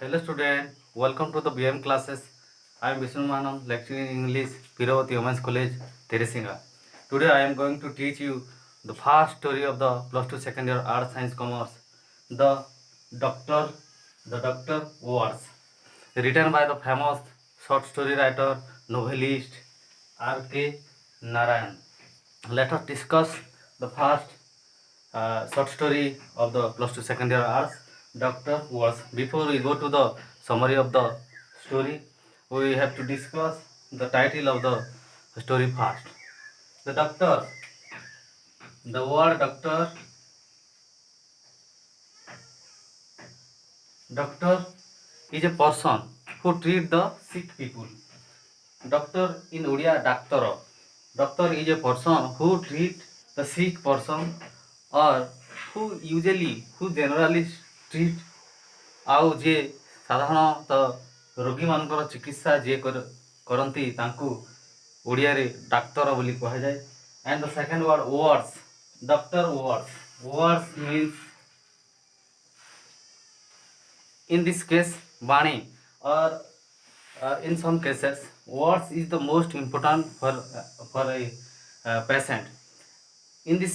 Hello student, welcome to the BM classes. I am Vishnu Manam, lecturing in English, Piravati Women's College, Teresinga. Today I am going to teach you the first story of the plus 2 second year Arts Science Commerce, the Doctor, the Doctor Wars, written by the famous short story writer, novelist R.K. Narayan. Let us discuss the first short story of the plus 2 second year arts, Doctor Wars. Before we go to the summary of the story, we have to discuss the title of the story first. The doctor, the word doctor is a person who treat the sick people. Doctor in Odia, doctor. Doctor is a person who treat the sick person or who generally treat ଆଉ ଯିଏ ସାଧାରଣତଃ ରୋଗୀମାନଙ୍କର ଚିକିତ୍ସା ଯିଏ କରନ୍ତି ତାଙ୍କୁ ଓଡ଼ିଆରେ ଡାକ୍ତର ବୋଲି କୁହାଯାଏ। And the second word words, doctor words, words means in this case Bani or in some cases words is the most important for a patient. In this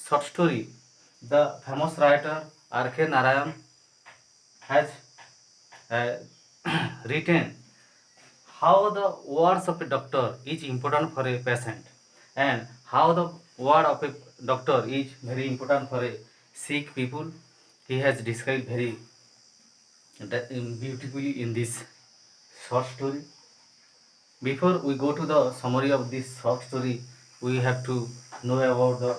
short story the famous writer R.K. Narayan has uh, written how the words of a doctor is important for a patient and how the word of a doctor is very important for a sick people. He has described very beautifully in this short story. Before we go to the summary of this short story, we have to know about the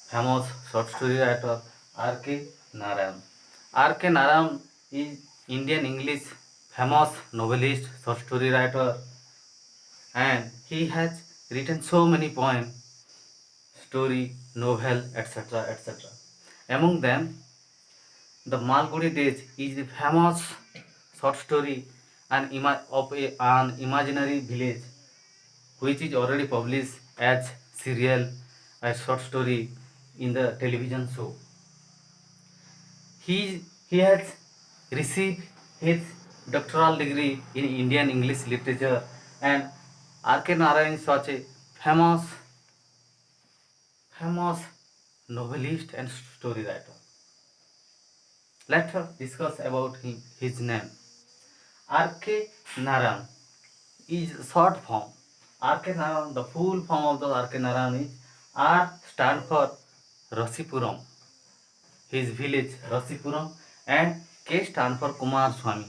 famous short story writer R.K. Narayan. R.K. Narayan is Indian English famous novelist, short story writer, and he has written so many poems, story, novel, etc. etc. Among them, The Malgudi Days is the famous short story an imaginary village which is already published as serial, a short story in the television show. He has received his doctoral degree in Indian English literature, and R.K. Narayan is such a famous novelist and story writer. Let us discuss about his name. R.K. Narayan is short form. R.K. Narayan, the full form of the R.K. Narayan is R stand for Rasipuram, his village Rasipuram, and K stand for Kumar Swami,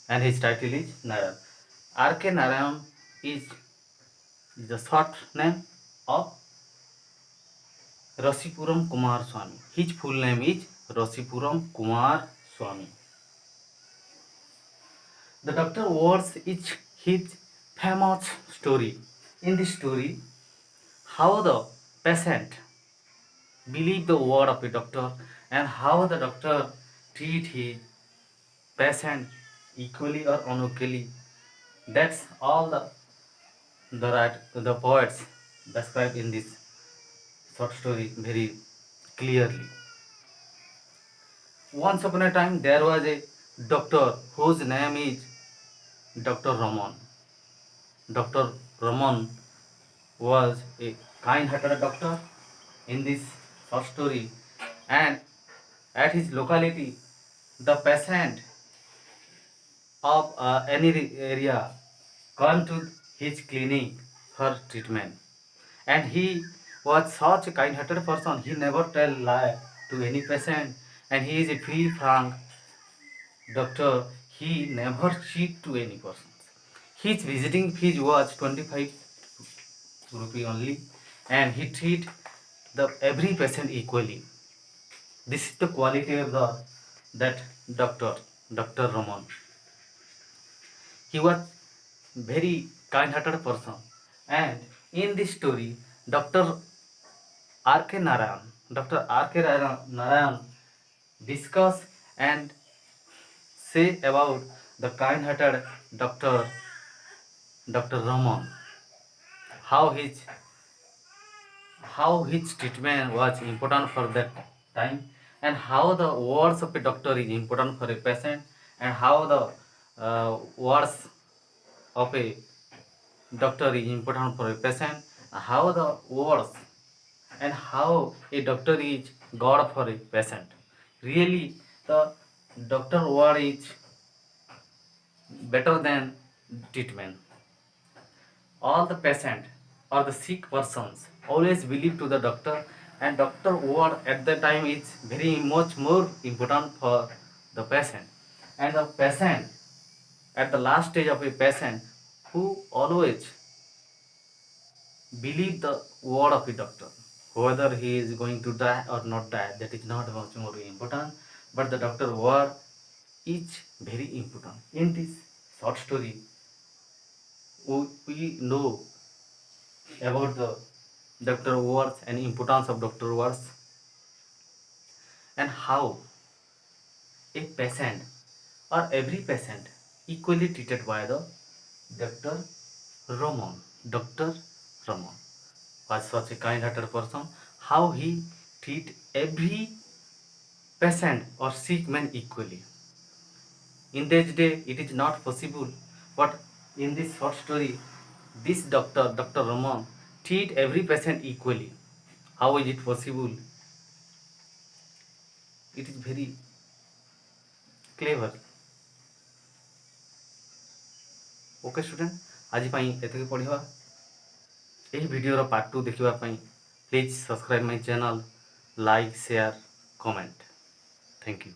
and his title is Narayan. R.K. Narayan is the short name of Rasipuram Kumar Swami. His full name is Rasipuram Kumar Swami. The Doctor Wars is his famous story. In this story, how the patient believe the word of a doctor and how the doctor treat his patient equally or unequally. That's all the poets describe in this short story very clearly. Once upon a time there was a doctor whose name is Dr. Raman. Dr. Raman was a kind-hearted doctor in this short story, and at his locality the patient of any area come to his clinic for treatment, and he was such a kind-hearted person. He never tell lie to any patient, and he is a free frank doctor. He never cheat to any person. His visiting fees was 25 rupee only, and he treat the every patient equally. This is the quality of that Dr. Raman. He was very kind-hearted person, and in this story, Dr. R.K. Narayan discuss and say about the kind-hearted Dr. Raman, how his treatment was important for that time, and how the words of a doctor is important for a patient, and how the words of a doctor is important for a patient, how the words and how a doctor is God for a patient. Really, the doctor word is better than treatment. All the patient or the sick persons always believe to the doctor, and doctor word at the time is very much more important for the patient. And the patient at the last stage of a patient who always believe the word of a doctor, whether he is going to die or not die, that is not much more important, but the doctor word is very important. In this short story, we know about the doctor words and importance of doctor words, and how a patient or every patient equally treated by the Dr. Ramon. Dr. Ramon was such a kind-hearted person. How he treat every patient or sick man equally. In this day, it is not possible, but in this short story, this doctor, Dr. Ramon, treat every patient equally. How is it possible? It is very clever. Okay student आज एतिक पढ़ा यही video part 2 देखापी please subscribe my channel like share comment thank you.